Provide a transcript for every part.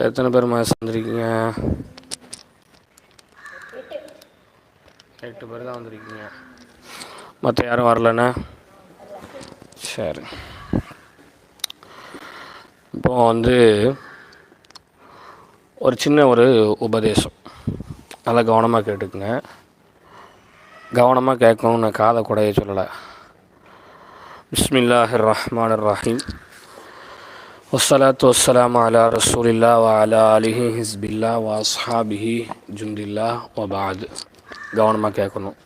இப்போ எத்தனை பேர் வந்திருக்கீங்க? 8 பேர் தான் வந்திருக்கீங்க. மற்ற யாரும் வரலண்ணா? சரி. இப்போ ஒரு சின்ன உபதேசம், அதை கவனமாக கேட்டுக்குங்க. கவனமாக கேட்கணும், நான் காதை குடைய சொல்லலை. பிஸ்மில்லாஹிர் ரஹ்மானிர் ரஹீம். வஸ்ஸலாத்து வஸ்ஸலாமு அலா ரசூலில்லா வ அலா ஆலிஹி ஹிஸ்பில்லா வ அஸ்ஹாபிஹி ஜுண்டில்லா வ பஅத். கவனமாக கேட்கணும்.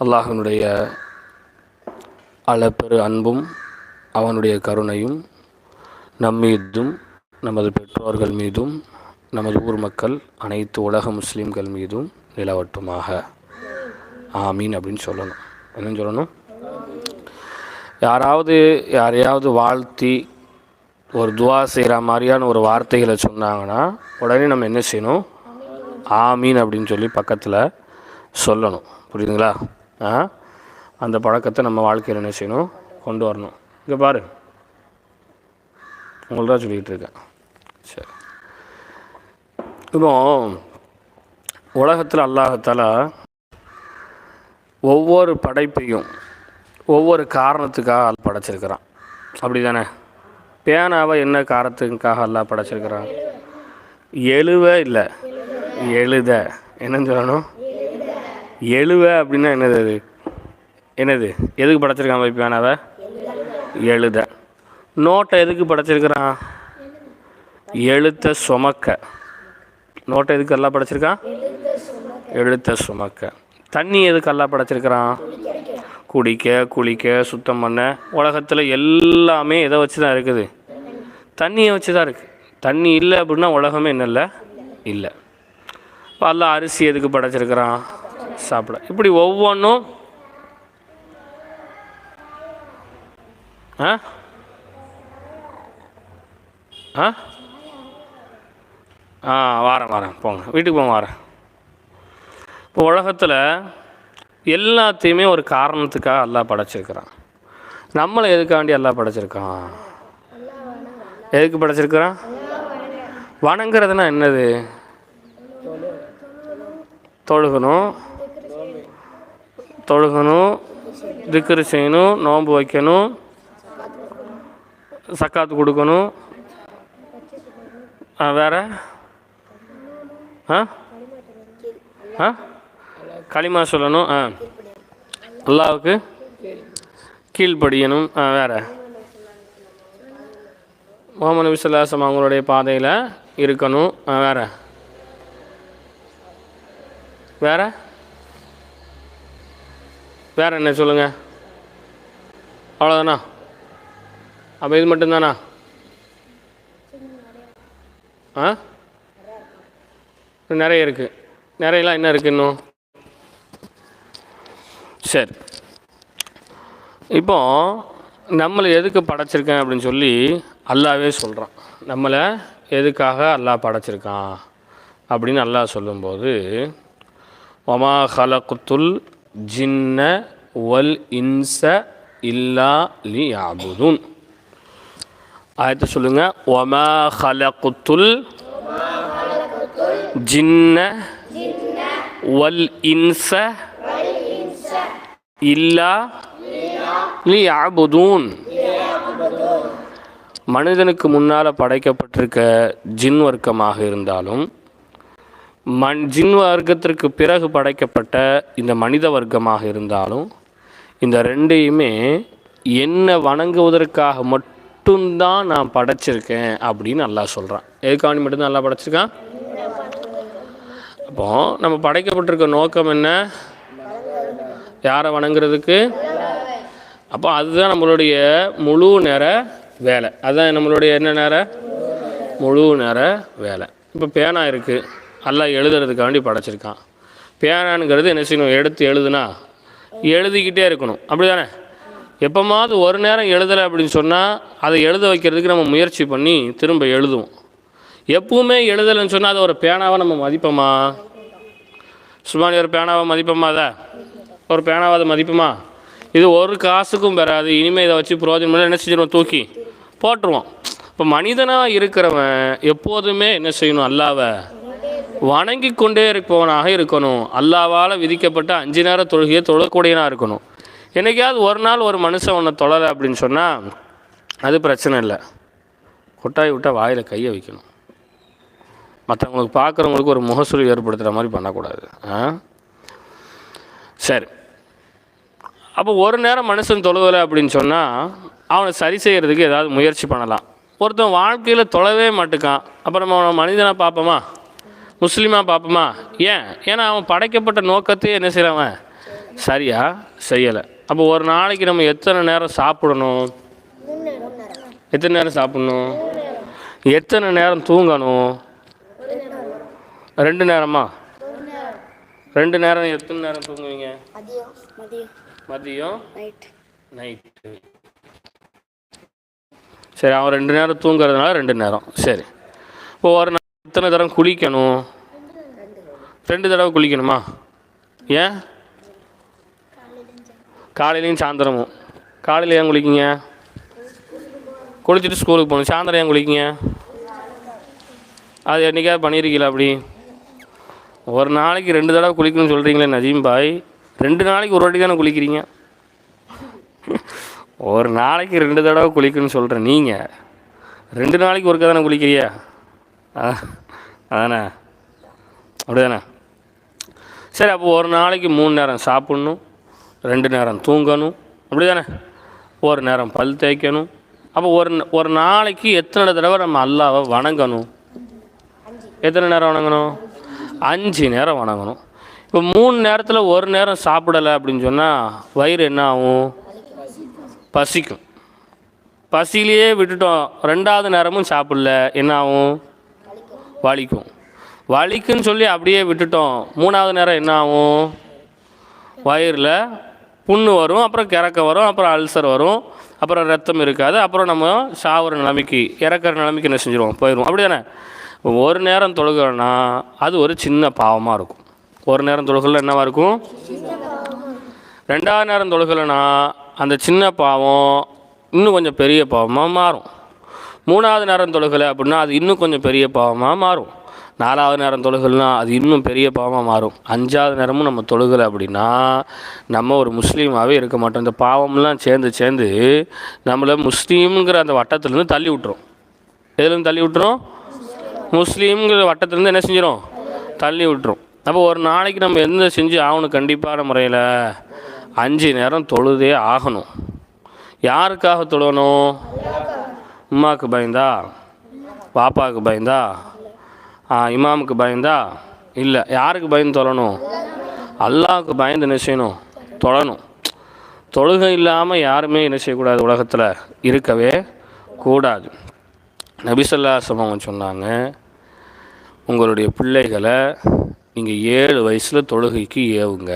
அல்லாஹ்வினுடைய அளப்பெரு அன்பும் அவனுடைய கருணையும் நம்மீதும் நமது பெற்றோர்கள் மீதும் நமது ஊர் மக்கள் அனைத்து உலக முஸ்லீம்கள் மீதும் நிலவட்டுமாக. ஆமீன் அப்படின்னு சொல்லணும். என்னன்னு சொல்லணும்? யாரையாவது வாழ்த்தி ஒரு துவா செய்கிற மாதிரியான ஒரு வார்த்தைகளை சொன்னாங்கன்னா உடனே நம்ம என்ன செய்யணும்? ஆமீன் அப்படின்னு சொல்லி பக்கத்தில் சொல்லணும். புரியுதுங்களா? அந்த பழக்கத்தை நம்ம வாழ்க்கையில் என்ன செய்யணும்? கொண்டு வரணும். இங்கே பாரு, உங்களுக்கு தான் சொல்லிகிட்டு இருக்கேன். சரி. இப்போ உலகத்தில் அல்லாஹ்தாலா ஒவ்வொரு படைப்பையும் ஒவ்வொரு காரணத்துக்காக படைச்சிருக்கிறான். அப்படி தானே? பேனாவை என்ன காரணத்துக்காக அல்லாஹ் படைச்சிருக்கிறான்? எழுவ இல்லை, எழுத. என்னன்னு சொல்லணும்? எழுவ அப்படின்னா என்னது? அது என்னது? எதுக்கு படைச்சிருக்கான் போய் பேனாவை? எழுத. நோட்டை எதுக்கு படைச்சிருக்கிறான்? எழுத்தை சுமக்க. நோட்டை எதுக்கு எல்லாம் படைச்சிருக்கான்? எழுத்தை சுமக்க. தண்ணி எதுக்கு எல்லாம் படைச்சிருக்கிறான்? குடிக்க, குளிக்க, சுத்தம் பண்ண. உலகத்தில் எல்லாமே எதை வச்சு தான் இருக்குது? தண்ணியை வச்சு தான் இருக்குது. தண்ணி இல்லை அப்படின்னா உலகமே என்ன இல்லை? இல்லை. இப்போ எல்லாம் அரிசி எதுக்கு படைச்சிருக்கிறான்? சாப்பிட. இப்படி ஒவ்வொன்றும் வாரேன் போங்க, வீட்டுக்கு போங்க, வாரேன். இப்போ உலகத்தில் எல்லாத்தையுமே ஒரு காரணத்துக்காக அல்லாஹ் படைச்சிருக்கிறான். நம்மளை எதுக்காண்டி அல்லாஹ் படைச்சிருக்கான்? எதுக்கு படைச்சிருக்கிறான்? வணங்குறதுனா என்னது? தொழுகணும், திக்ரு செய்யணும், நோன்பு வைக்கணும், சக்காத்து கொடுக்கணும். வேறு களிமா சொல்லணும், அல்லாஹ்வுக்கு கீழ்ப்படியணும். வேறு முஹம்மது நபி ஸல்லல்லாஹு அலைஹி வஸல்லம் அவங்களுடைய பாதையில் இருக்கணும். வேறு என்ன சொல்லுங்கள்? அவ்வளோதானா? அப்போ இது மட்டும்தானா? நிறைய இருக்குது. நிறையலாம் என்ன இருக்குது இன்னும்? சரி. இப்போ நம்மளை எதுக்கு படைச்சிருக்கேன் அப்படின்னு சொல்லி அல்லாஹ்வே சொல்கிறான். நம்மளை எதுக்காக அல்லாஹ் படைச்சிருக்கான் அப்படின்னு அல்லாஹ் சொல்லும்போது, வமா ஹலக்குத்துல் ஜின்ன வல் இன்ச இல்லா லியஅபுதுன். ஆயத்தை சொல்லுங்கள். வமா ஹலக்குத்துல் ஜின்ன வல் இன்ச இல்லா லியஅபுதுன். மனிதனுக்கு முன்னால் படைக்கப்பட்டிருக்க ஜின் வர்க்கமாக இருந்தாலும் ஜின் வர்க்கத்திற்கு பிறகு படைக்கப்பட்ட இந்த மனித வர்க்கமாக இருந்தாலும் இந்த ரெண்டையுமே என்ன வணங்குவதற்காக மட்டும்தான் நான் படைச்சிருக்கேன் அப்படின்னு அல்லாஹ் சொல்கிறான். எதுக்காண்டி மட்டும்தான் அல்லாஹ் படைச்சிருக்கான்? அப்போது நம்ம படைக்கப்பட்டிருக்க நோக்கம் என்ன? யாரை வணங்குறதுக்கு? அப்போ அதுதான் நம்மளுடைய முழு நேர வேலை. அதுதான் நம்மளுடைய என்ன நேரம்? முழு நேர வேலை. இப்போ பேனா இருக்குது, அல்லாஹ் எழுதுறதுக்காண்டி படைச்சிருக்கான். பேனானுங்கிறது என்ன செய்யணும்? எடுத்து எழுதுனா எழுதிக்கிட்டே இருக்கணும். அப்படி தானே? எப்போமாவது ஒரு நேரம் எழுதலை அப்படின்னு சொன்னால் அதை எழுத வைக்கிறதுக்கு நம்ம முயற்சி பண்ணி திரும்ப எழுதுவோம். எப்பவுமே எழுதலைன்னு சொன்னால் அதை ஒரு பேனாவை நம்ம மதிப்போமா? சும்மா ஒரு பேனாவை மதிப்போமா? ஒரு பேனாவை அதை மதிப்போமா? இது ஒரு காசுக்கும் பெறாது. இனிமேல் இதை வச்சு பிரயோஜனம் என்ன செஞ்சிடுவோம்? தூக்கி போட்டுருவோம். இப்போ மனிதனாக இருக்கிறவன் எப்போதுமே என்ன செய்யணும்? அல்லாவை வணங்கி கொண்டே இருப்பவனாக இருக்கணும். அல்லாவால் விதிக்கப்பட்ட 5 நேர தொழுகையை தொழக்கூடியனாக இருக்கணும். என்றைக்காவது ஒரு நாள் ஒரு மனுஷன் ஒன்றை தொழலை அப்படின்னு சொன்னால் அது பிரச்சனை இல்லை. கொட்டாய் விட்டால் வாயில் கையை வைக்கணும். மற்றவங்களுக்கு பார்க்குறவங்களுக்கு ஒரு முகசூல் ஏற்படுத்துகிற மாதிரி பண்ணக்கூடாது. சரி, அப்போ ஒரு நேரம் மனுஷன் தொழுவலை அப்படின்னு சொன்னால் அவனை சரி செய்கிறதுக்கு ஏதாவது முயற்சி பண்ணலாம். ஒருத்தன் வாழ்க்கையில் தொழவே மாட்டுக்கான், அப்போ நம்ம அவனை மனிதனாக பார்ப்போமா? முஸ்லீமாக பார்ப்போமா? ஏன்னா அவன் படைக்கப்பட்ட நோக்கத்தையே என்ன செய்கிறவன் சரியாக செய்யலை. அப்போ ஒரு நாளைக்கு நம்ம எத்தனை நேரம் சாப்பிடணும்? எத்தனை நேரம் சாப்பிடணும்? எத்தனை நேரம் தூங்கணும்? 2 நேரமா? 2 நேரம். எத்தனை நேரம் தூங்குவீங்க? மதியம் நைட்டு. சரி, அவன் 2 நேரம் தூங்குறதுனால 2 நேரம். சரி, இப்போ ஒரு நாள் எத்தனை தடவை குளிக்கணும்? 2 தடவை குளிக்கணுமா? ஏன்? காலையிலையும் சாயந்தரமும். காலையில் ஏன் குளிக்கிங்க? குளிச்சுட்டு ஸ்கூலுக்கு போகணும். சாயந்தரம் ஏன் குளிக்கிங்க? அது என்றைக்காவது பண்ணியிருக்கீங்களா? அப்படி ஒரு நாளைக்கு 2 தடவை குளிக்கணும்னு சொல்கிறீங்களே நஜீம் பாய், 2 நாளைக்கு ஒரு வாட்டி தானே குளிக்கிறீங்க. ஒரு நாளைக்கு 2 தடவை குளிக்கணும்னு சொல்கிறேன், நீங்கள் 2 நாளைக்கு ஒருக்கா தானே குளிக்கிறியா? அதானே? அப்படி தானே? சரி, அப்போ ஒரு நாளைக்கு 3 நேரம் சாப்பிட்ணும், 2 நேரம் தூங்கணும், அப்படி தானே? ஒரு நேரம் பல் தேய்க்கணும். அப்போ ஒரு நாளைக்கு எத்தனை தடவை நம்ம அல்லாவை வணங்கணும்? எத்தனை நேரம் வணங்கணும்? 5 நேரம் வணங்கணும். இப்போ 3 நேரத்தில் ஒரு நேரம் சாப்பிடலை அப்படின்னு சொன்னால் வயிறு என்ன ஆகும்? பசிக்கும். பசியிலேயே விட்டுட்டோம், 2வது நேரமும் சாப்பிடல, என்ன ஆகும்? வலிக்கும். வலிக்குன்னு சொல்லி அப்படியே விட்டுட்டோம், 3வது நேரம் என்ன ஆகும்? வயிறில் புண்ணு வரும், அப்புறம் கிறக்க வரும், அப்புறம் அல்சர் வரும், அப்புறம் ரத்தம் இருக்காது, அப்புறம் நம்ம சாவுற நிலைமைக்கு, இறக்குற நிலைமைக்கு என்ன செஞ்சிருவோம்? போயிடுவோம். அப்படி தானே? ஒரு நேரம் தொழுகிறோன்னா அது ஒரு சின்ன பாவமாக இருக்கும். ஒரு நேரம் தொழுகல என்னவாக இருக்கும்? 2வது நேரம் தொழுகலைன்னா அந்த சின்ன பாவம் இன்னும் கொஞ்சம் பெரிய பாவமாக மாறும். 3வது நேரம் தொழுகலை அப்படின்னா அது இன்னும் கொஞ்சம் பெரிய பாவமாக மாறும். 4வது நேரம் தொழுகலைன்னா அது இன்னும் பெரிய பாவமாக மாறும். 5வது நேரமும் நம்ம தொழுகலை அப்படின்னா நம்ம ஒரு முஸ்லீமாகவே இருக்க மாட்டோம். இந்த பாவம்லாம் சேர்ந்து நம்மளை முஸ்லீம்ங்கிற அந்த வட்டத்துலேருந்து தள்ளி விட்டுரும். எதுலேருந்து தள்ளி விட்டுரும்? முஸ்லீம்ங்கிற வட்டத்துலேருந்து என்ன செஞ்சிடும்? தள்ளி விட்டுரும். அப்போ ஒரு நாளைக்கு நம்ம எந்த செஞ்சு ஆகணும்? கண்டிப்பான முறையில் 5 நேரம் தொழுதே ஆகணும். யாருக்காக தொழணும்? உம்மாவுக்கு பயந்தா? பாப்பாவுக்கு பயந்தா? இமாமுக்கு பயந்தா? இல்லை, யாருக்கு பயந்து தொழணும்? அல்லாஹ்வுக்கு பயந்து என்ன செய்யணும்? தொழணும். தொழுகை இல்லாமல் யாருமே என்ன செய்யக்கூடாது? உலகத்தில் இருக்கவே கூடாது. நபி ஸல்லல்லாஹு அலைஹி வஸல்லம் சொன்னாங்க, உங்களுடைய பிள்ளைகளை நீங்கள் 7 வயசில் தொழுகைக்கு ஏவுங்க.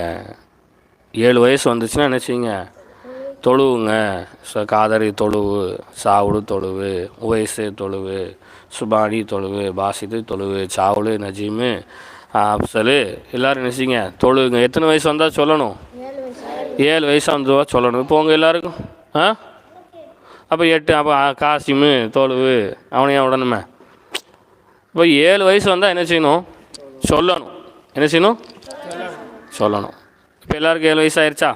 7 வயசு வந்துச்சுன்னா என்ன செய்யுங்க? தொழுவுங்க. காதரி தொழுவு, சாவுடு தொழுவு, உவைசு தொழுவு, சுபானி தொழுவு, பாசிது தொழுவு, சாவுலு, நஜீமு, அப்சலு, எல்லோரும் என்ன செய்யுங்க? தொழுவுங்க. எத்தனை வயசு வந்தால் சொல்லணும்? 7 வயசாக வந்துவா சொல்லணும். இப்போ உங்கள் எல்லாருக்கும் அப்போ 8. அப்போ காசிமு தொழுவு, அவனையும் உடனுமே. இப்போ 7 வயசு வந்தால் என்ன செய்யணும்? சொல்லணும். என்ன செய்யணும்? சொல்லணும். இப்போ எல்லாருக்கும் 7 வயசு ஆயிடுச்சா?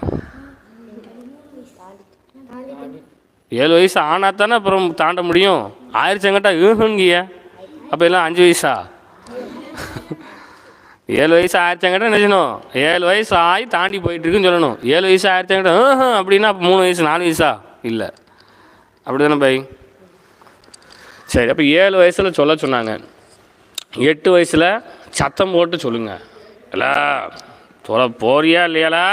7 வயசு ஆனால் தானே அப்புறம் தாண்ட முடியும். ஆயிடுச்சங்கிட்டா யூஹுங்கிய. அப்போ எல்லாம் 5 வயசா? 7 வயசு ஆயிடுச்சங்கிட்ட என்ன செய்யணும்? 7 வயசு ஆகி தாண்டி போயிட்டுருக்குன்னு சொல்லணும். 7 வயசு ஆயிடுச்சங்கிட்ட அப்படின்னா அப்போ 3 வயசு 4 வயசா? இல்லை, அப்படி தானே பை? சரி, அப்போ 7 வயசில் சொல்ல சொன்னாங்க. 8 வயசில் சத்தம் போட்டு சொல்லுங்க. இல்லை தொலை போறியா இல்லையாலா?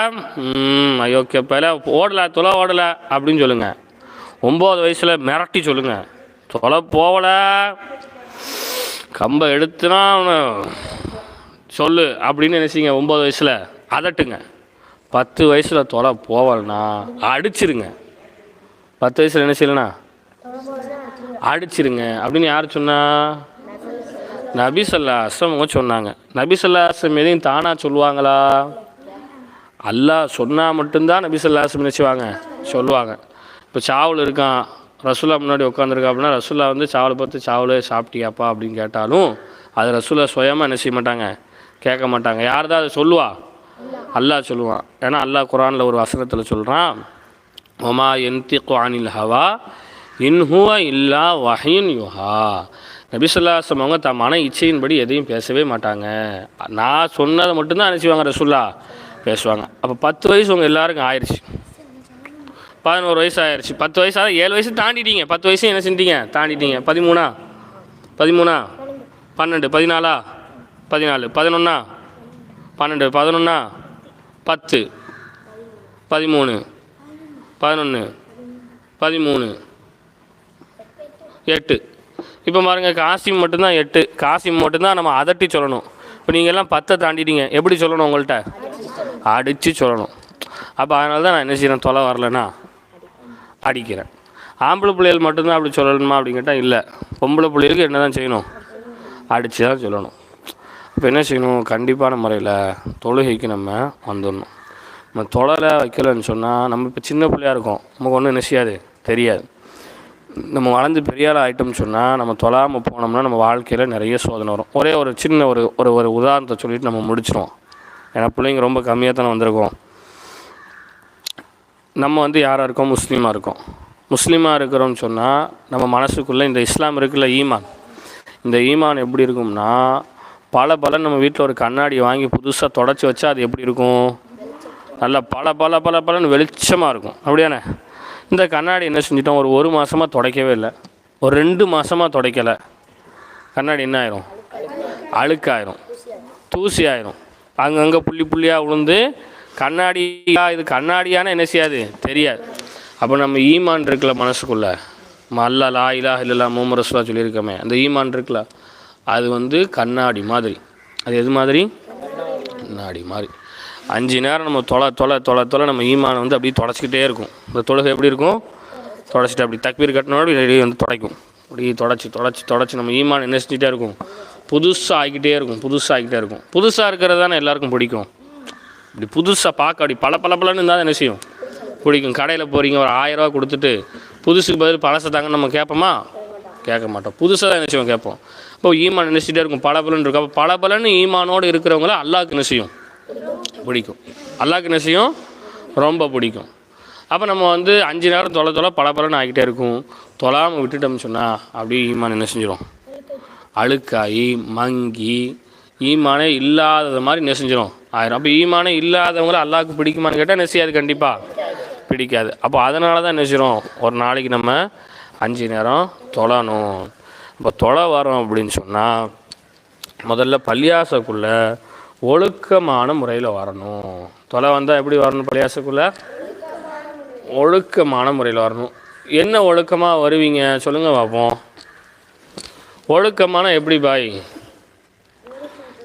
ஐயோக்கியப்பல ஓடலை, தொலை ஓடலை அப்படின்னு சொல்லுங்கள். 9 வயசில் மிரட்டி சொல்லுங்கள். தொலை போகலை, கம்பை எடுத்துனா சொல்லு அப்படின்னு நினைச்சிங்க. 9 வயசில் அதட்டுங்க. 10 வயசில் தொலை போகலைன்னா அடிச்சிருங்க. 10 வயசில் என்ன செய்யலைண்ணா அடிச்சிருங்க அப்படின்னு யார் சொன்னா? நபி ஸல்லல்லாஹு அலைஹி வஸல்லம் சொன்னாங்க. நபி ஸல்லல்லாஹு அலைஹி வஸல்லம் எதையும் தானாக சொல்லுவாங்களா? அல்லாஹ் சொன்னால் மட்டும்தான் நபி ஸல்லல்லாஹு அலைஹி வஸல்லம் நினச்சிவாங்க சொல்லுவாங்க. இப்போ சாவில் இருக்கான், ரசூலா முன்னாடி உட்காந்துருக்கா அப்படின்னா ரசூலா வந்து சாவலை பார்த்து சாவலே சாப்பிட்டியாப்பா அப்படின்னு கேட்டாலும் அது ரசூலா சுயமாக என்ன செய்ய மாட்டாங்க, கேட்க மாட்டாங்க. யார் தான் அதை சொல்லுவா? அல்லாஹ் சொல்லுவான். ஏன்னா அல்லாஹ் குரானில் ஒரு வசனத்தில் சொல்கிறான், ஒமா யன்திகு அனில் ஹவா இன்ஹுவ இல்லா வஹீன் யுஹா. நபி ஸல்லல்லாஹு அலைஹி வஸல்லம் அவங்க தம் மன இச்சையின்படி எதையும் பேசவே மாட்டாங்க. நான் சொன்னதை மட்டும்தான் நினச்சிவாங்க ரசூல்லா பேசுவாங்க. அப்போ 10 வயசு உங்கள் எல்லாருக்கும் ஆயிடுச்சு, 11 வயசு ஆயிடுச்சு, 10 வயசு 7 வயசு தாண்டிட்டீங்க, 10 வயசு என்ன செஞ்சீங்க தாண்டிட்டீங்க. 13 12 14 14 11 12 11 10 13 11 13 8. இப்போ பாருங்கள், காசிம் மட்டும்தான் 8. காசிம் மட்டும்தான் நம்ம அதட்டி சொல்லணும். இப்போ நீங்கள் எல்லாம் 10 தாண்டிட்டீங்க, எப்படி சொல்லணும்? உங்கள்கிட்ட அடித்து சொல்லணும். அப்போ அதனால தான் நான் என்ன செய்கிறேன், தொலை வரலன்னா அடிக்கிறேன். ஆம்பளை பிள்ளைகள் மட்டும்தான் அப்படி சொல்லணுமா அப்படின்னு கேட்டால் இல்லை, பொம்பளை பிள்ளைகளுக்கு என்ன தான் செய்யணும், அடித்து தான் சொல்லணும். இப்போ என்ன செய்யணும், கண்டிப்பான முறையில் தொழுகைக்கு நம்ம வந்துடணும். நம்ம தொழலை வைக்கலைன்னு சொன்னால் நம்ம இப்போ சின்ன பிள்ளையாக இருக்கோம், நமக்கு ஒன்றும் என்ன செய்யாது, தெரியாது. நம்ம வளர்ந்து பெரியாள் ஆகிட்டோம்னு சொன்னால் நம்ம தொழாமல் போனோம்னா நம்ம வாழ்க்கையில் நிறைய சோதனை வரும். ஒரே ஒரு சின்ன ஒரு உதாரணத்தை சொல்லிவிட்டு நம்ம முடிச்சிடுவோம். ஏன்னா பிள்ளைங்க ரொம்ப கம்மியாக தானே வந்திருக்கோம். நம்ம வந்து யாராக இருக்கோம், முஸ்லீமாக இருக்கோம். முஸ்லீமாக இருக்கிறோம்னு சொன்னால் நம்ம மனசுக்குள்ளே இந்த இஸ்லாம் இருக்குல்ல, ஈமான். இந்த ஈமான் எப்படி இருக்கும்னா, பல நம்ம வீட்டில் ஒரு கண்ணாடி வாங்கி புதுசாக தொடச்சி வச்சா அது எப்படி இருக்கும், நல்லா பலன்னு வெளிச்சமாக இருக்கும், அப்படியானே? இந்த கண்ணாடி என்ன செஞ்சிட்டோம், ஒரு மாதமாக துடைக்கவே இல்லை, ஒரு 2 மாதமாக துடைக்கலை, கண்ணாடி என்ன ஆயிரும், அழுக்காயிரும், தூசி ஆயிரும், அங்கங்கே புள்ளியாக விழுந்து இது கண்ணாடியான என்ன செய்யாது, தெரியாது. அப்போ நம்ம ஈமான் இருக்குல்ல மனசுக்குள்ளே, அல்லா லா இலாஹ இல்லல்லாஹ் முஹம்மது ரசூலுல்லாஹ் சொல்லியிருக்கோமே, அந்த ஈமான் இருக்குல்ல, அது வந்து கண்ணாடி மாதிரி. அது எது மாதிரி? கண்ணாடி மாதிரி. 5 நேரம் நம்ம தொலை நம்ம ஈமானை வந்து அப்படியே தொடச்சிக்கிட்டே இருக்கும். இந்த தொழுகை எப்படி இருக்கும், தொடச்சிட்டு அப்படி தக்பீர் கட்டினோட வெளியே வந்து துடைக்கும். அப்படி தொடச்சி நம்ம ஈமான் என்ன செஞ்சுட்டே இருக்கும், புதுசாக ஆகிக்கிட்டே இருக்கும். புதுசாக இருக்கிறது தானே எல்லாருக்கும் பிடிக்கும். இப்படி புதுசாக பார்க்க அப்படி பலன்னு இருந்தால் என்ன செய்யும், பிடிக்கும். கடையில் போகிறீங்க, ஒரு 1000 ரூபா கொடுத்துட்டு புதுசுக்கு பதில் பழசை தாங்கன்னு நம்ம கேட்போமா? கேட்க மாட்டோம். புதுசாக தான் என்ன செய்வோம், கேட்போம். இப்போ ஈமான் என்ன செஞ்சுட்டே இருக்கும், பலன்னு இருக்கும். அப்போ பலன்னு ஈமானோடு இருக்கிறவங்கள அல்லாஹ்க்கு என்ன செய்யும், பிடிக்கும். அல்லாஹ்க்கு என்ன செய்யும், ரொம்ப பிடிக்கும். அப்போ நம்ம வந்து 5 நேரம் தொலை பலன்னு ஆகிட்டே இருக்கும். தொழாமல் விட்டுட்டோம்னு சொன்னால் அப்படியே ஈமான் என்ன செஞ்சிடும், அழுக்காகி மங்கி ஈமானே இல்லாதது மாதிரி என்ன செஞ்சிடும் ஆயிரும். அப்போ ஈமானே இல்லாதவங்கள அல்லாஹ்க்கு பிடிக்குமான்னு கேட்டால் என்ன செய்யாது, கண்டிப்பாக பிடிக்காது. அப்போ அதனால தான் என்ன செய்கிறோம், ஒரு நாளைக்கு நம்ம 5 நேரம் தொழணும். இப்போ தொலை வரோம் அப்படின்னு சொன்னால் முதல்ல பள்ளியாசக்குள்ளே ஒழுக்கமான முறையில் வரணும். தொலை வந்தால் எப்படி வரணும், பள்ளியாசக்குள்ளே ஒழுக்கமான முறையில் வரணும். என்ன ஒழுக்கமாக வருவீங்க சொல்லுங்கள் பார்ப்போம். ஒழுக்கமான எப்படி பாய்?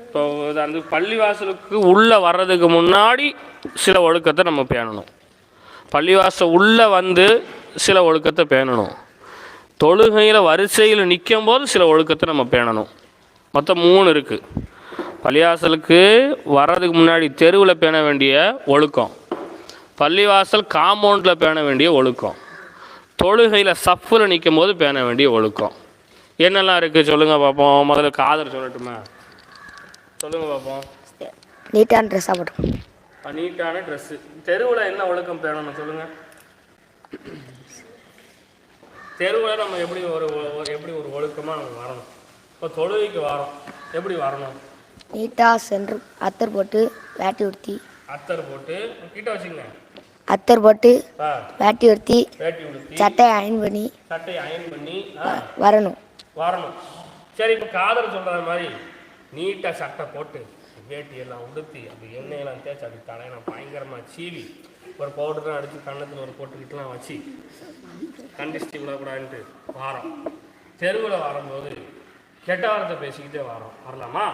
இப்போ அந்த பள்ளிவாசலுக்கு உள்ளே வர்றதுக்கு முன்னாடி சில ஒழுக்கத்தை நம்ம பேணணும். பள்ளிவாசல் உள்ளே வந்து சில ஒழுக்கத்தை பேணணும். தொழுகையில் வரிசையில் நிற்கும் போது சில ஒழுக்கத்தை நம்ம பேணணும். மொத்தம் 3 இருக்குது. பள்ளிவாசலுக்கு வர்றதுக்கு முன்னாடி தெருவில் பேண வேண்டிய ஒழுக்கம், பள்ளிவாசல் காம்பவுண்டில் பேண வேண்டிய ஒழுக்கம், தொழுகையில் சஃப்பில் நிற்கும் போது பேண வேண்டிய ஒழுக்கம். என்னெல்லாம் இருக்குது சொல்லுங்கள் பார்ப்போம். முதல்ல காதர் சொல்லட்டுமா, சொல்லுங்கள் பார்ப்போம். நீட்டான ட்ரெஸ்ஸாக போட்டோம். நீட்டான ட்ரெஸ்ஸு. தெருவில் என்ன ஒழுக்கம் பேணணும் சொல்லுங்கள். தெருவில் நம்ம எப்படி ஒரு ஒழுக்கமாக நம்ம வரணும். இப்போ தொழுகைக்கு வரோம், எப்படி வரணும், நீட்டாக சென்று அத்தர் போட்டு வேட்டி உடுத்தி, அத்தர் போட்டு கிட்ட வச்சுங்க, அத்தர் போட்டு வேட்டி உடுத்தி சட்டையை அயன் பண்ணி வரணும். சரி, இப்போ காதல் சொல்கிற மாதிரி நீட்டாக சட்டை போட்டு வேட்டியெல்லாம் உடுத்தி அப்படி எண்ணெயெல்லாம் தேய்ச்சி அப்படி தலையெல்லாம் பயங்கரமாக சீவி ஒரு பவுடர்லாம் அடித்து கண்ணத்தில் ஒரு போட்டுக்கிட்டுலாம் வச்சு கண்டிஸ்டி விடக்கூடாதுன்ட்டு வாரம். தெருவில் வரும்போது கெட்ட வாரத்தை பேசிக்கிட்டே வரோம், வரலாமா?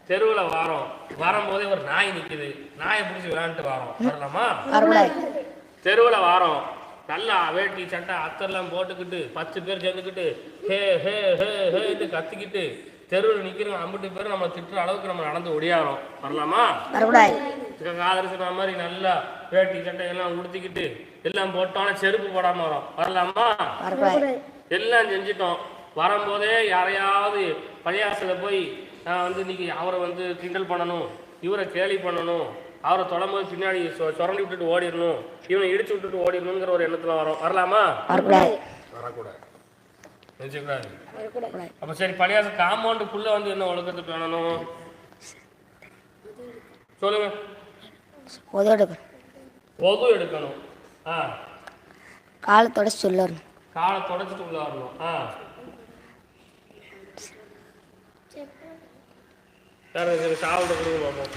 தெருவில் வரும்போதே ஒரு நாய் நிற்குது, நாயை பிடிச்சி விளையாண்டுட்டு வரோம், வரலாமா? தெருவில் வரோம், நல்லா வேட்டி சட்டை அத்தர்லாம் போட்டுக்கிட்டு 10 பேர் சேர்ந்துக்கிட்டு ஹே ஹே ஹே ஹேன்னு கத்திக்கிட்டு தெருவில் நிற்கிறோம். 50 பேர் நம்ம திட்டுற அளவுக்கு நம்ம நடந்து ஒடியாகிறோம், வரலாமா? காதல் சொன்ன மாதிரி நல்லா வேட்டி சட்டை எல்லாம் உடுத்திக்கிட்டு எல்லாம் போட்டோன்னா செருப்பு போடாமல் வரோம். வரலாமா? எல்லாம் செஞ்சிட்டோம். வரும்போதே யாரையாவது பள்ளியாசில் போய் நான் வந்து இன்னைக்கு அவரை வந்து கிண்டல் பண்ணணும், இவரை கேலி பண்ணணும், அவரை தொடரும்போது பின்னாடி சுரண்டி விட்டுட்டு ஓடிடணும், இவனை இடிச்சு விட்டுட்டு ஓடிடணுங்கிற ஒரு எண்ணத்தில் வரோம். வரலாமா? வரக்கூடாது. நினைச்சக்கூடாது. அப்போ சரி, பள்ளியாச காம்பவுண்டுக்குள்ளே வந்து என்ன ஒழுக்கத்துக்கு வேணும் சொல்லுங்க. பொது எடுக்கணும். காலை தொடச்சு உள்ள வரணும். காலை தொடச்சிட்டு உள்ள வரணும். வேறு சாப்பிட்டு கொடுங்க பார்ப்போம்.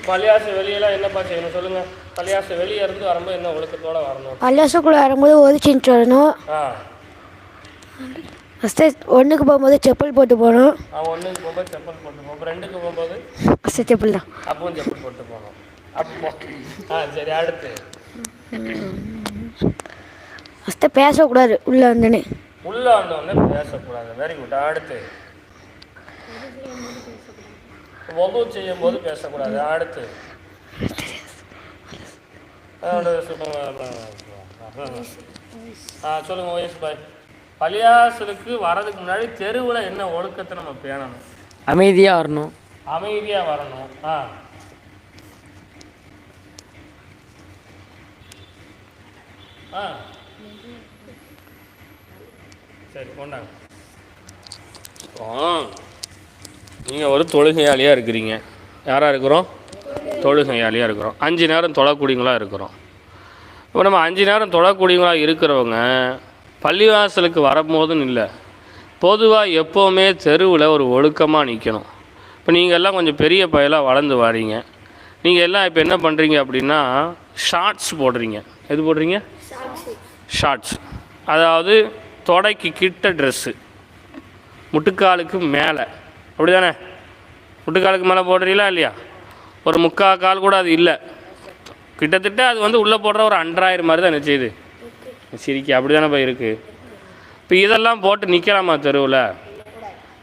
பள்ளியாசம் வெளியெல்லாம் என்னப்பா செய்யணும் சொல்லுங்க. பள்ளியாசம் வெளியே இருந்து வரும்போது என்ன ஒழுக்கத்தோட வரணும்? பள்ளியாசக்குள்ளே வரும்போது ஒதுச்சிட்டு வரணும். ஃபஸ்ட்டு ஒன்றுக்கு போகும்போது செப்பல் போட்டு போகணும். ஒன்றுக்கு போகும்போது செப்பல் போட்டு போகும். ரெண்டுக்கு போகும்போது ஃபஸ்ட்டு செப்பல் தான். அப்பவும் செப்பல் போட்டு போகணும். அப்போ சரி, அடுத்து ஃபஸ்ட்டு பேசக்கூடாது. உள்ளே வந்தோடனே பேசக்கூடாது. Very good. அடுத்து ஒவ்வொரு செய்யும் போது பேசக்கூடாது. அடுத்து சொல்லுங்க ஓஎஸ் பாய். பள்ளியாசலுக்கு வர்றதுக்கு முன்னாடி தெருவில் என்ன ஒழுக்கத்தை நம்ம பேணணும்? அமைதியாக வரணும். அமைதியாக வரணும். சரி, கொண்டாங்க. நீங்கள் ஒரு தொழுகையாளியாக இருக்கிறீங்க. யாராக இருக்கிறோம்? தொழுகையாளியாக இருக்கிறோம். 5 நேரம் தொழக்கூடியவங்களாக இருக்கிறோம். இப்போ நம்ம 5 நேரம் தொழக்கூடியவங்களாக இருக்கிறவங்க பள்ளிவாசலுக்கு வரும்போதுன்னு இல்லை, பொதுவாக எப்போவுமே தெருவில் ஒரு ஒழுக்கமாக நிற்கணும். இப்போ நீங்கள் எல்லாம் கொஞ்சம் பெரிய பயலாக வளர்ந்து வாரீங்க. நீங்கள் எல்லாம் இப்போ என்ன பண்ணுறீங்க அப்படின்னா ஷார்ட்ஸ் போடுறீங்க. எது போடுறீங்க? ஷார்ட்ஸ். அதாவது தொடைக்கு கிட்ட ட்ரெஸ்ஸு, முட்டுக்காலுக்கு மேலே. அப்படி தானே? முட்டுக்காலுக்கு மேலே போடுறீங்களா இல்லையா? ஒரு 3/4 கால் கூட அது இல்லை. கிட்டத்தட்ட அது வந்து உள்ளே போடுற ஒரு அண்டராயிரம் மாதிரி தான் நினச்சிது. சிரிக்க அப்படி தானே இருக்குது. இப்போ இதெல்லாம் போட்டு நிற்கலாமா தெருவில்?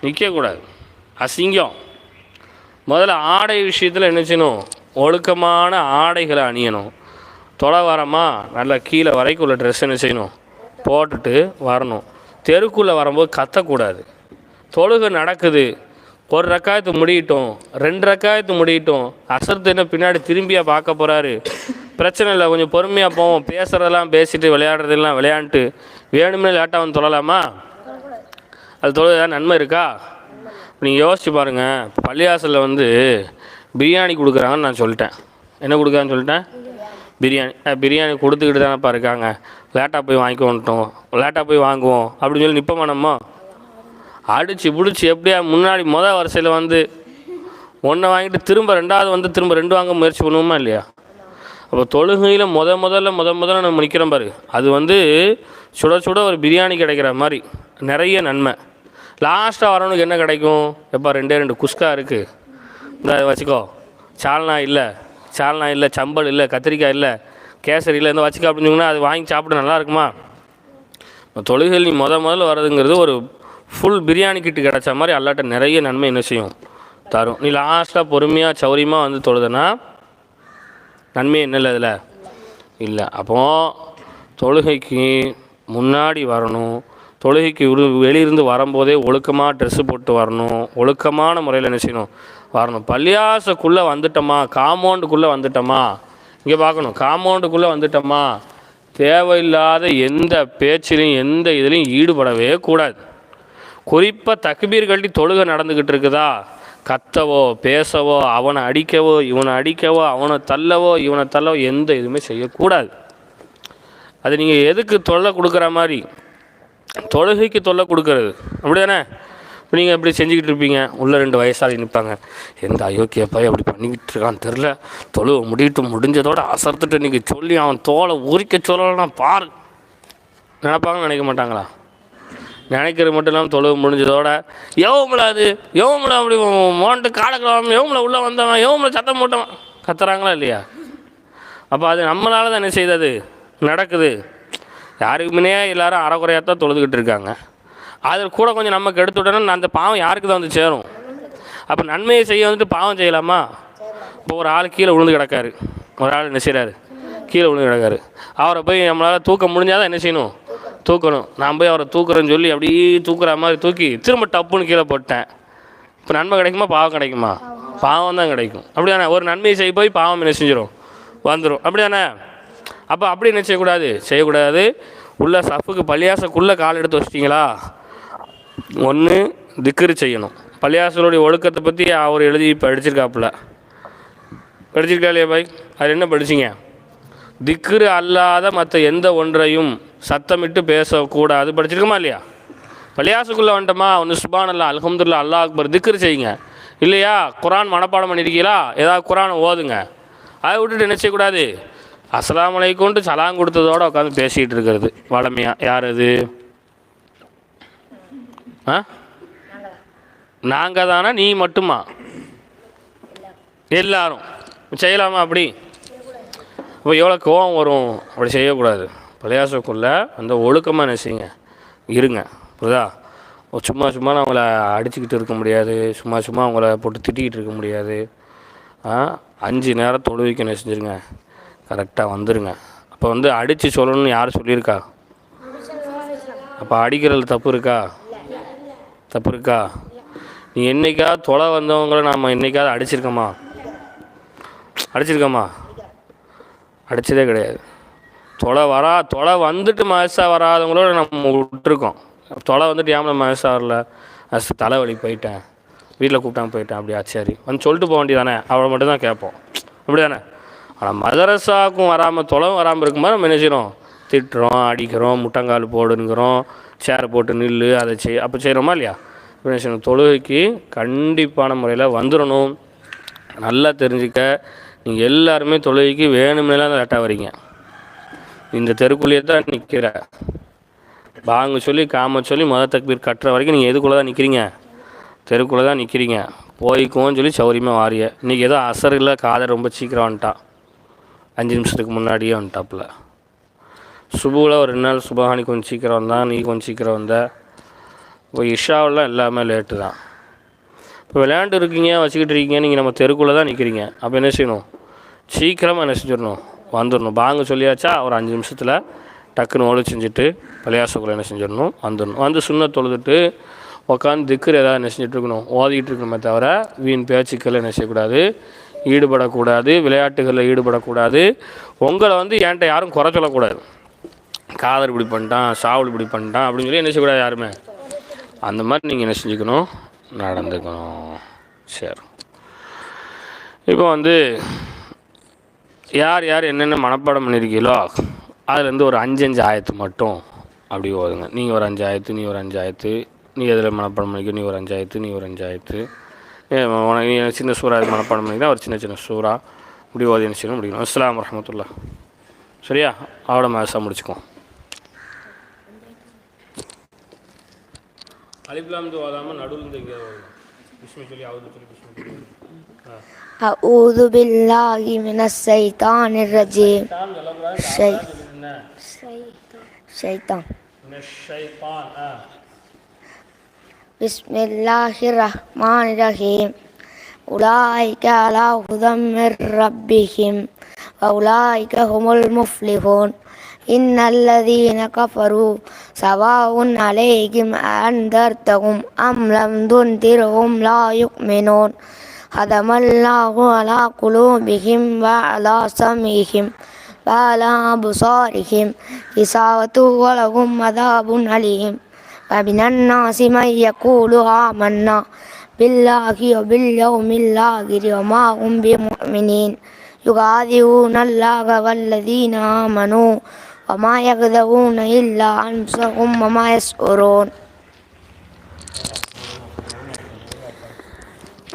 நிற்கக்கூடாது. அசிங்கம். முதல்ல ஆடை விஷயத்தில் என்ன செய்யணும்? ஒழுக்கமான ஆடைகளை அணியணும். தொலை வரமாக நல்லா கீழே வரைக்கும் உள்ள ட்ரெஸ் என்ன செய்யணும்? போட்டுட்டு வரணும். தெருக்குள்ளே வரும்போது கத்தக்கூடாது. தொழுகை நடக்குது, 1 ரக்காயத்து முடியட்டும், 2 ரக்காயத்து முடியட்டும், அசர்த்து என்ன பின்னாடி திரும்பியாக பார்க்க போகிறாரு, பிரச்சனை இல்லை, கொஞ்சம் பொறுமையாக போவோம், பேசுகிறதெல்லாம் பேசிட்டு விளையாடுறதெல்லாம் விளையாண்டுட்டு வேணுமே லேட்டாக வந்து தொழலாமா? அது தொழுது நன்மை இருக்கா? நீங்கள் யோசிச்சு பாருங்கள். பள்ளியாசலில் வந்து பிரியாணி கொடுக்குறாங்கன்னு நான் சொல்லிட்டேன். என்ன கொடுக்குறான்னு சொல்லிட்டேன்? பிரியாணி கொடுத்துக்கிட்டு தானேப்பா இருக்காங்க, லேட்டாக போய் வாங்கிக்கோன்ட்டோம், லேட்டாக போய் வாங்குவோம் அப்படின்னு சொல்லி நிற்போமா? நம்ம அடித்து பிடிச்சி எப்படியா முன்னாடி வரிசையில் வந்து 1 வாங்கிட்டு திரும்ப 2வது வந்து திரும்ப 2 வாங்க முயற்சி பண்ணுவோமா இல்லையா? அப்போ தொழுகையில் முதல்ல நம்ம நிற்கிறோம் பாரு, அது வந்து சுட சுட ஒரு பிரியாணி கிடைக்கிற மாதிரி நிறைய நன்மை. லாஸ்ட்டாக வரவனுக்கு என்ன கிடைக்கும்? எப்போ 2 குஸ்கா இருக்குது, இந்த வச்சுக்கோ, சால்னா இல்லை, சம்பல் இல்லை, கத்திரிக்காய் இல்லை, கேசரி இல்லை, இந்த வச்சுக்கோ அப்படின்னு சொன்னால் அது வாங்கி சாப்பிட நல்லா இருக்குமா? தொழுகையில் நீ முதல்ல வர்றதுங்கிறது ஒரு ஃபுல் பிரியாணி கிட்டு கிடச்ச மாதிரி அல்லாட்ட நிறைய நன்மை என்ன செய்யும்? தரும். நீ லாஸ்ட்டாக பொறுமையாக சௌரியமாக வந்து தொழுதுன்னா நன்மை என்ன இல்லை இதில் இல்லை. அப்போது தொழுகைக்கு முன்னாடி வரணும். தொழுகைக்கு வெளியிருந்து வரும்போதே ஒழுக்கமாக ட்ரெஸ்ஸு போட்டு வரணும். ஒழுக்கமான முறையில் என்ன செய்யணும்? வரணும். பள்ளியாசக்குள்ளே வந்துட்டோமா, காம்பவுண்டுக்குள்ளே வந்துட்டோமா, இங்கே பார்க்கணும், காம்பவுண்டுக்குள்ளே வந்துட்டோமா, தேவையில்லாத எந்த பேச்சிலையும் எந்த இதுலேயும் ஈடுபடவே கூடாது. குறிப்பாக தக்பீர் கட்டி தொழுகை நடந்துக்கிட்டு இருக்குதா, கத்தவோ பேசவோ அவனை அடிக்கவோ இவனை அடிக்கவோ அவனை தள்ளவோ இவனை தள்ளவோ எந்த இதுவுமே செய்யக்கூடாது. அது நீங்கள் எதுக்கு தொல்லை கொடுக்குற மாதிரி? தொழுகைக்கு தொல்லை கொடுக்கறது, அப்படி தானே? இப்போ நீங்கள் எப்படி செஞ்சுக்கிட்டு இருப்பீங்க, உள்ளே 2 வயசாளி நிற்பாங்க, எந்த அயோக்கியப்பாய் அப்படி பண்ணிக்கிட்டு இருக்கான்னு தெரில, தொழுவை முடிஞ்சதோடு அசர்த்துட்டு இன்றைக்கி சொல்லி அவன் தோலை உரிக்க சொல்லலாம் பாரு நினைப்பாங்க. நினைக்க மாட்டாங்களா? நினைக்கிறது மட்டும் இல்லாமல் தொழுவு முடிஞ்சதோட எவ்வளோ அப்படி மோன்ட்டு காலக்கிழமை எவ்வளோ உள்ளே வந்தவன் எவ்வளோ சத்தம் போட்டவன் கத்துறாங்களா இல்லையா? அப்போ அது நம்மளால தான் என்ன செய்தது நடக்குது. யாருக்கு முன்னே எல்லோரும் அறக்குறையாக தான் தொழுதுகிட்டு இருக்காங்க. அதில் கூட கொஞ்சம் நமக்கு எடுத்து விட்டோன்னா அந்த பாவம் யாருக்கு தான் வந்து சேரும்? அப்போ நன்மையை செய்ய வந்துட்டு பாவம் செய்யலாமா? இப்போ ஒரு ஆள் கீழே விழுந்து கிடக்காரு, ஒரு ஆள் என்ன செய்கிறாரு, கீழே விழுந்து கிடக்காரு. அவரை போய் நம்மளால் தூக்க முடிஞ்சாதான் என்ன செய்யணும், தூக்கணும். நான் போய் அவரை தூக்குறேன்னு சொல்லி அப்படியே தூக்குற மாதிரி தூக்கி திரும்ப டப்புன்னு கீழே போட்டேன். இப்போ நன்மை கிடைக்குமா, பாவம் கிடைக்குமா? பாவம் தான் கிடைக்கும். அப்படி தானே? ஒரு நன்மையை செய்ய போய் பாவம் என்ன செஞ்சிடும், வந்துடும். அப்படி தானே? அப்போ அப்படி என்ன செய்யக்கூடாது. உள்ள சஃபுக்கு பள்ளியாசக்குள்ளே கால் எடுத்து வச்சிட்டிங்களா, ஒன்று திக்ரு செய்யணும். பள்ளியாசலுடைய ஒழுக்கத்தை பற்றி அவர் எழுதி படிச்சிருக்காப்புல, படிச்சிருக்கா இல்லையா பாய்? அது என்ன படிச்சிங்க? திக்ரு அல்லாத மற்ற எந்த ஒன்றையும் சத்தமிட்டு பேசக்கூடாது, படிச்சிருக்கோமா இல்லையா? பள்ளியாசுக்குள்ளே வந்துட்டோமா, ஒன்று சுப்ஹானல்லாஹ், அல்ஹம்துலில்லாஹ், அல்லாஹ் அக்பர், திக்ரு செய்யுங்க. இல்லையா, குரான் மனப்பாடம் பண்ணியிருக்கீங்களா, ஏதாவது குரானை ஓதுங்க. அதை விட்டுட்டு என்ன செய்யக்கூடாது, அஸ்ஸலாமு அலைக்கும்ட்டு சலாம் கொடுத்ததோடு உட்காந்து பேசிகிட்டு இருக்கிறது வளமையாக. யார் அது? நாங்கள் தானே, நீ மட்டுமா, எல்லாரும் செய்யலாமா? அப்படி இப்போ எவ்வளோ கோவம் வரும். அப்படி செய்யக்கூடாது. பள்ளியாசக்குள்ளே அந்த ஒழுக்கமாக என்ன செய்யுங்க, இருங்க. புரியுதா? சும்மா நான் அவங்கள அடிச்சுக்கிட்டு இருக்க முடியாது, சும்மா அவங்கள போட்டு திட்டிக்கிட்டு இருக்க முடியாது. 5 நேரம் தொழுவிக்க என்ன செஞ்சுருங்க, கரெக்டாக வந்துடுங்க. அப்போ அடித்து சொல்லணும்னு யார் சொல்லியிருக்கா? அப்போ அடிக்கிறதுல தப்பு இருக்கா? நீ என்றைக்காவது தொலை வந்தவங்கள நாம் என்றைக்காவது அடிச்சிருக்கோமா? அடித்ததே கிடையாது. தொலை வந்துட்டு மனசாக வராதவங்களோட நம்ம விட்டுருக்கோம். தொலை வந்துட்டு ஏன் மனசாக வரல, தலைவலி போயிட்டேன், வீட்டில் கூப்பிட்டாங்க போயிட்டேன், அப்படியா சரி வந்து சொல்லிட்டு போக வேண்டியதானே, அவளை மட்டும் தான் கேட்போம். அப்படி தானே? ஆனால் மதரசாவுக்கும் வராமல் தொலைவும் வராமல் இருக்கும்போது நம்ம என்ன செய்கிறோம், திட்டுறோம், அடிக்கிறோம், முட்டங்கால் போடுங்கிறோம், சேரை போட்டு நில்லு, அதை அப்போ செய்கிறோமா இல்லையா? என்ன செய்யணும், தொழுகைக்கு கண்டிப்பான முறையில் வந்துடணும். நல்லா தெரிஞ்சுக்க, நீங்கள் எல்லாருமே தொழுகைக்கு வேணும்னேலாம் லேட்டாக வரீங்க. இந்த தெருக்குள்ளேயே தான் நிற்கிற, பாங்க சொல்லி காம சொல்லி தக்பீர் கட்டுற வரைக்கும் நீங்கள் எதுக்குள்ளே தான் நிற்கிறீங்க, தெருக்குள்ளே தான் நிற்கிறீங்க. போய்க்குவோன்னு சொல்லி சௌரியமாக வாரிய. இன்றைக்கி ஏதோ அசர் இல்லை, காதை ரொம்ப சீக்கிரம் வந்துட்டா, 5 நிமிஷத்துக்கு முன்னாடியே வந்துட்டாப்புல. சுபுவில் ஒரு 2 நாள் சுபஹானி கொஞ்சம் சீக்கிரம் வந்தான், நீ கொஞ்சம் சீக்கிரம் வந்த. இப்போ இஷாவெல்லாம் எல்லாமே லேட்டு தான். இப்போ விளையாண்டு இருக்கீங்க, வச்சுக்கிட்டு இருக்கீங்க, நீங்கள் நம்ம தெருக்குள்ளே தான் நிற்கிறீங்க. அப்போ என்ன செய்யணும், சீக்கிரமாக என்ன செஞ்சிடணும், வந்துடணும். பாங்க சொல்லியாச்சா, ஒரு 5 நிமிஷத்தில் டக்குன்னு ஓடு செஞ்சுட்டு பள்ளியாசக்குள்ளே என்ன செஞ்சிடணும், வந்துடணும். வந்து சுண்ண தொழுதுட்டு உட்காந்து திக்ரு ஏதாவது என்ன செஞ்சுட்டு இருக்கணும், ஓதிக்கிட்டு இருக்கணுமே தவிர வீண் பேச்சுக்கள் என்ன செய்யக்கூடாது, ஈடுபடக்கூடாது, விளையாட்டுகளில் ஈடுபடக்கூடாது. உங்களை என்கிட்ட யாரும் குறை சொல்லக்கூடாது. காதல் இப்படி பண்ணிட்டான், சாவல் இப்படி பண்ணிட்டான் அப்படின்னு சொல்லி என்ன செய்யக்கூடாது யாருமே. அந்த மாதிரி நீங்கள் என்ன செஞ்சுக்கணும், நடந்துக்கணும். சரி, இப்போ யார் என்னென்ன மனப்பாடம் பண்ணியிருக்கீங்களோ அதுலேருந்து ஒரு 5 ஆயத்து மட்டும் அப்படி ஓதுங்க. நீங்கள் ஒரு 5 ஆயத்து, நீ ஒரு 5 ஆயத்து, நீ எதில் மனப்பாடம் பண்ணிக்க, நீ ஒரு 5 ஆயத்து, நீ ஒரு 5 ஆயத்து, நீ சின்ன சூறா இது மனப்பாடம் பண்ணிங்கன்னா ஒரு சின்ன சூறா இப்படி ஓதி என்ன செய்யணும் முடிக்கணும். அஸ்ஸலாமு வரஹ்மத்துல்லாஹ். சரியா? அவட மாதம் முடிச்சுக்குவோம். அலிப்லாம்து ஓதாமல் நடுவில் எங்கேயாவது பிஸ்மி சொல்லி அவுது சொல்லி பிஸ்மி சொல்லி. أعوذ بالله من الشيطان الرجيم. شيطان. بسم الله الرحمن الرحيم. أولئك على هدى من ربهم وأولئك هم المفلحون. إن الذين كفروا سواء عليهم أنذرتهم أم لم تنذرهم لا يؤمنون. ختم الله على قلوبهم وعلى سمعهم وعلى أبصارهم غشاوة ولهم عذاب أليم. ومن الناس من يقول آمنا بالله وباليوم الآخر وما هم بمؤمنين يخادعون الله والذين آمنوا وما يخدعون إلا أنفسهم وما يشعرون.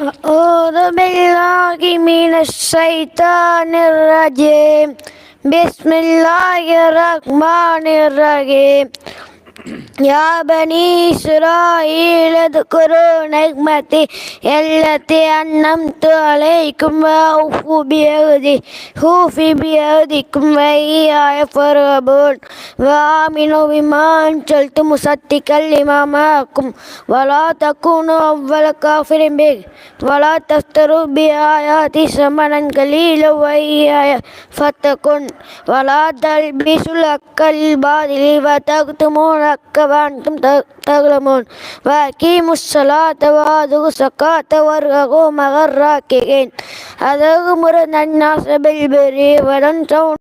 أعوذ بالله من الشيطان الرجيم. بسم الله الرحمن الرحيم. يا بني إسرائيل اذكروا نعمتي التي أنعمت عليكم أوفوا بعهدكم وإياي فارهبون وآمنوا بما أنزلت مصدقا لما معكم ولا تكونوا أول كافر به ولا تشتروا بآياتي ثمنا قليلا وإياي فاتقون ولا تلبسوا الحق بالباطل وتكتموا الحق وأنتم تعلمون وأقيموا الصلاة وآتوا الزكاة واركعوا مع الراكعين أتأمرون الناس بالبر وتنسون